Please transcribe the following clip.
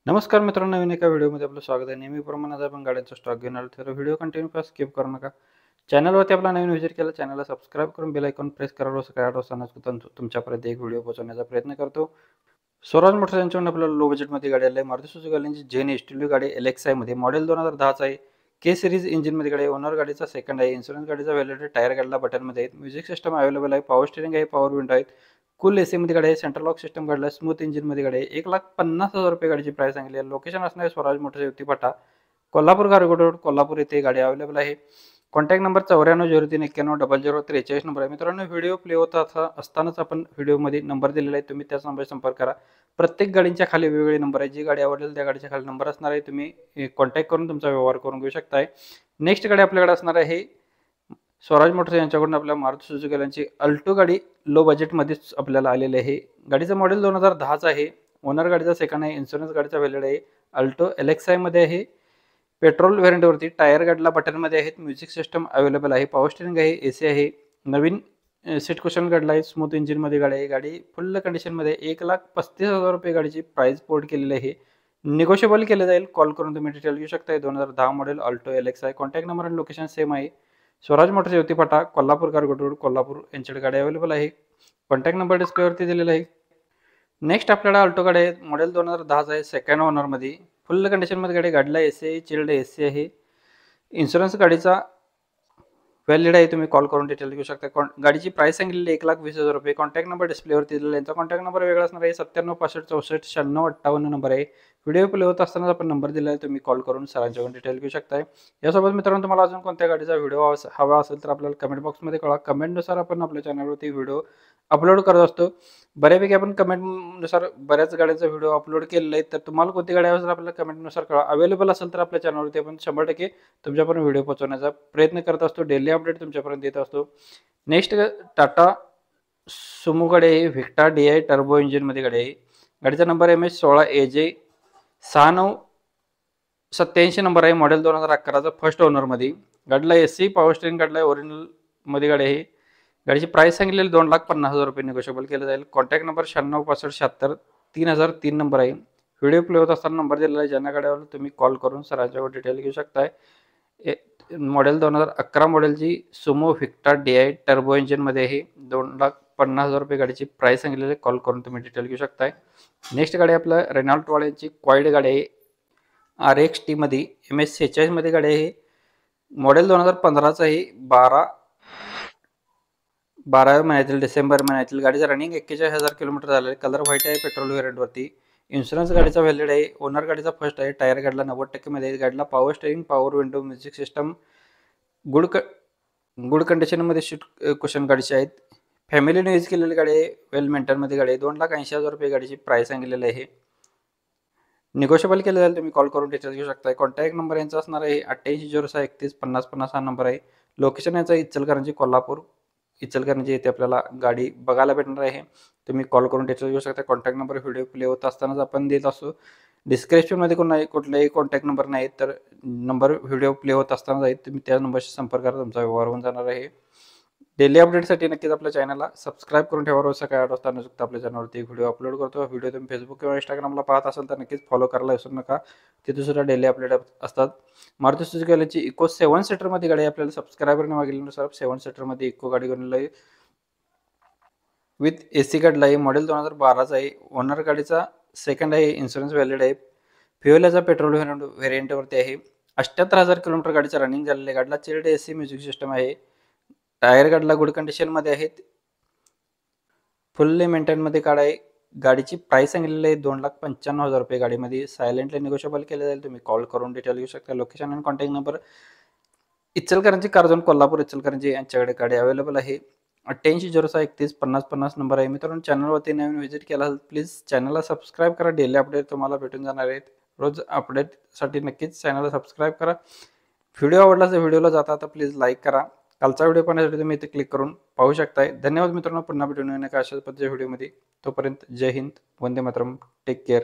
नमस्कार मित्रांनो, नवीन एका व्हिडिओमध्ये आपलं स्वागत आहे. नेहमीप्रमाणे आज आपण गाड्यांचा स्टॉक घेऊन आलो, तर व्हिडिओ कंटिन्यू करा, स्किप करू नका. चॅनलवरती आपला नवीन व्हिजिट केला, चॅनलला सबस्क्राईब करून बेल आयकॉन प्रेस करा. रोज सकाळी 8 वाजता तुमच्यापर्यंत एक व्हिडिओ पोहोचवण्याचा प्रयत्न करतो. स्वराज मोटर्स यांच्याकडून आपल्याला लो बजेटमध्ये गाडी आली आहे. मारुती सुझुकी वाल्यांची जेन एसटीव्ही गाडी LXi मध्ये मॉडेल 2010चा आहे. के सिरीज इंजिनमध्ये गाडी आहे. ओनर गाडीचा सेकंड आहे. इन्शुरन्स गाडीचा व्हॅलिडिटी, टायर गाडीला बटनमध्ये आहेत. म्युझिक सिस्टम अवेलेबल आहे. पॉवर स्टीअरिंग आहे, पॉवर विंडो आहेत. कूल एसी मध्ये गाडी आहे. सेंट्रल लॉक सिस्टम गाडीला, स्मूथ इंजिन मध्ये गाडी आहे. 1,50,000 रुपये गाडीची प्राइस सांगली आहे. लोकेशन असणार आहे स्वराज मोटर्स युवती फाटा, कोल्हापूर गारगोड रोड, कोल्हापूर येथे गाडी अवेलेबल आहे. कॉन्टॅक्ट नंबर 9403910043 नंबर आहे. मित्रांनो, व्हिडिओ प्ले होत असतानाच आपण व्हिडिओमध्ये नंबर दिलेला आहे, तुम्ही त्याच नंबरवर संपर्क करा. प्रत्येक गाडीच्या खाली वेगवेगळे नंबर आहे. जी गाडी आवडेल त्या गाडीच्या खाली नंबर असणार आहे, तुम्ही कॉन्टॅक्ट करून तुमचा व्यवहार करून घेऊ शकताय. नेक्स्ट गाडी आपल्याकडे असणार आहे स्वराज मोटर्स यांच्याकडून आपल्या मारुती सुझुकी यांची अल्टो गाडी लो बजेटमध्येच आपल्याला आलेली आहे. गाडीचं मॉडेल 2010चं आहे. ओनर गाडीचा सेकंड आहे. इन्शुरन्स गाडीचा व्हॅलिड आहे. अल्टो LXi मध्ये आहे. पेट्रोल व्हेरियंटवरती, टायर गाडीला बटनमध्ये आहेत. म्युझिक सिस्टम अवेलेबल आहे. पॉवर स्टीअरिंग आहे, AC आहे. नवीन सीट कुशन गाडीला आहे. स्मूथ इंजिनमध्ये गाडी आहे. गाडी फुल कंडिशनमध्ये 1,35,000 रुपये गाडीची प्राइस पोर्ट केलेली आहे. निगोशिएबल केलं जाईल. कॉल करून तुम्ही डिटेल घेऊ शकता. 2010 model Alto LXi. Contact number आणि लोकेशन सेम आहे. स्वराज मोटर्स युवती फाटा, कोल्हापूर गारगोड रोड, कोल्हापूर यांच्याकडे गाडी अवेलेबल आहे. कॉन्टॅक्ट नंबर डिस्प्लेवरती दिलेला आहे. नेक्स्ट आपल्याला अल्टो गाडी आहे. मॉडेल 2010चा आहे. सेकंड ओनरमध्ये फुल कंडिशनमध्ये गाडी, गाडीला AC आहे, चिल्ड AC आहे. इन्शुरन्स गाडीचा व्हॅलिड आहे. तुम्ही कॉल करून डिटेल घेऊ शकता. गाडीची प्राइस सांगितलेली 1,20,000 रुपये. कॉन्टॅक्ट नंबर डिस्प्लेवरती दिलेला आहे. यांचा कॉन्टॅक्ट नंबर वेगळा असणार आहे. 9765649658 व्हिडिओ प्ले होत असताना आपण नंबर दिला आहे, तुम्ही कॉल करून सरांच्याकडून डिटेल घेऊ शकताय. यासोबत मित्रांनो, तुम्हाला अजून कोणत्या गाडीचा व्हिडिओ हवा असेल तर आपल्याला कमेंट बॉक्समध्ये कळवा. कमेंटनुसार आपण आपल्या चॅनलवरती व्हिडिओ अपलोड करत असतो. बऱ्यापैकी आपण कमेंटनुसार बऱ्याच गाड्यांचा व्हिडिओ अपलोड केलेला आहे. तर तुम्हाला कोणती गाडी हवी असेल आपल्याला कमेंटनुसार कळवा. अवेलेबल असेल तर आपल्या चॅनलवरती आपण 100% तुमच्यापर्यंत व्हिडिओ पोहोचवण्याचा प्रयत्न करत असतो. डेली अपडेट तुमच्यापर्यंत देत असतो. नेक्स्ट टाटा सुमो गाडी आहे. व्हिक्टा DI टर्बो इंजिनमध्ये गाडी आहे. गाडीचा नंबर MH16AJ 6987 नंबर आहे. मॉडेल 2011चा फर्स्ट ओनरमध्ये. गाडीला AC, पॉवर स्टीअरिंग गाडीला ओरिजिनलमध्ये गाडी आहे. गाडीची प्राइस सांगितलेली 2,50,000 रुपये. निगोशिएबल केलं जाईल. कॉन्टॅक्ट नंबर 9665763003 नंबर आहे. व्हिडिओ प्ले होत असताना नंबर दिलेला आहे. ज्यांना गाड्यावर तुम्ही कॉल करून सरांच्यावर डिटेल घेऊ शकताय. मॉडेल 2011 मॉडेलची सुमो व्हिक्टा DI टर्बो इंजिनमध्ये आहे. 2,50,000 रुपये गाडीची प्राइस सांगितलेली आहे. कॉल करून तुम्ही डिटेल घेऊ शकताय. नेक्स्ट गाडी आपल्या रेनॉल्ट वाल्यांची क्वाईड गाडी आहे. RXT मध्ये MH46 मध्ये गाडी आहे. मॉडेल 2015चा आहे. 12व्या महिन्यातील डिसेंबर महिन्यातील गाडीचं रनिंग 41,000 किलोमीटर झाले आहे. कलर व्हाईट आहे. पेट्रोल व्हेरियंटवरती. इन्शुरन्स गाडीचा व्हॅलिड आहे. ओनर गाडीचा फर्स्ट आहे. टायर गाडीला 90% मध्ये आहे. गाडीला power steering, power window, music system good कंडिशनमध्ये सीट कुशन गाडीचे आहेत. फॅमिलीने यूज केलेली गाडी आहे. वेल मेंटेनमध्ये गाडी आहे. 2,80,000 रुपये गाडीची प्राइस सांगितलेली आहे. निगोशिएबल केलं जाईल. तुम्ही कॉल करून डिटेल्स घेऊ शकता. कॉन्टॅक्ट नंबर यांचा असणार आहे 8806315050 हा नंबर आहे. लोकेशन यांचा इचलकरंजी, कोल्हापूर. इचलकरंजी येथे आपल्याला गाडी बघायला भेटणार आहे. तुम्ही कॉल करून डिटेल्स घेऊ शकता. कॉन्टॅक्ट नंबर व्हिडिओ प्ले होत असतानाच आपण देत असतो. डिस्क्रिप्शनमध्ये कुठलाही कॉन्टॅक्ट नंबर नाही, तर नंबर व्हिडिओ प्ले होत असतानाच आहे. तुम्ही त्या नंबरशी संपर्क करा, तुमचा व्यवहार होऊन जाणार आहे. डेली अपडेटसाठी नक्कीच आपल्या चॅनलला सबस्क्राईब करून ठेवा. रोज सकाळी 8 वाजता न चुकता आपल्या चॅनलवरती एक व्हिडिओ अपलोड करतो. व्हिडिओ तुम्ही फेसबुक किंवा इंस्टाग्रामला पाहत असाल तर नक्कीच फॉलो करायला विसरू नका. तिथे सुद्धा डेली अपडेट असतात. मारुती सुझुकी वाल्यांची इको 7 सीटरमध्ये गाडी आपल्याला सबस्क्रायबरने मागितल्यानुसार 7 सीटरमध्ये इको गाडी घेऊन आहे. विथ AC गाडीला आहे. मॉडेल 2012चा आहे. ओनर गाडीचा सेकंड आहे. इन्शुरन्स व्हॅलिड आहे. फ्युएल याचा पेट्रोल व्हेरियंटवरती आहे. 78,000 किलोमीटर गाडीचं रनिंग झालेलं आहे. गाडीला चिल्ड AC म्युझिक सिस्टम आहे. टायर गाडीला गुड कंडिशनमध्ये आहेत. फुल्ली मेंटेनमध्ये गाडी आहे. गाडीची प्राइस सांगितलेली आहे 2,95,000 रुपये. गाडीमध्ये सायलेंटली निगोशिएबल केलं जाईल. तुम्ही कॉल करून डिटेल घेऊ शकता. लोकेशन आणि कॉन्टॅक्ट नंबर इचलकरंजी कारझोन, कोल्हापूर इचलकरंजी यांच्याकडे गाडी अवेलेबल आहे. 8806315050 नंबर आहे. मित्रांनो, चॅनलवरती नवीन व्हिजिट केला प्लीज चॅनलला सबस्क्राईब करा. डेली अपडेट तुम्हाला भेटून जाणार आहेत. रोज अपडेटसाठी नक्कीच चॅनलला सबस्क्राईब करा. व्हिडिओ आवडला तर व्हिडिओला जाता तर प्लीज लाईक करा. कालचा व्हिडिओ पाहण्यासाठी तुम्ही इथे क्लिक करून पाहू शकताय. धन्यवाद मित्रांनो. पुन्हा भेटून एका अशाच पद्धतीच्या व्हिडिओमध्ये. तोपर्यंत जय हिंद, वंदे मातरम, टेक केअर.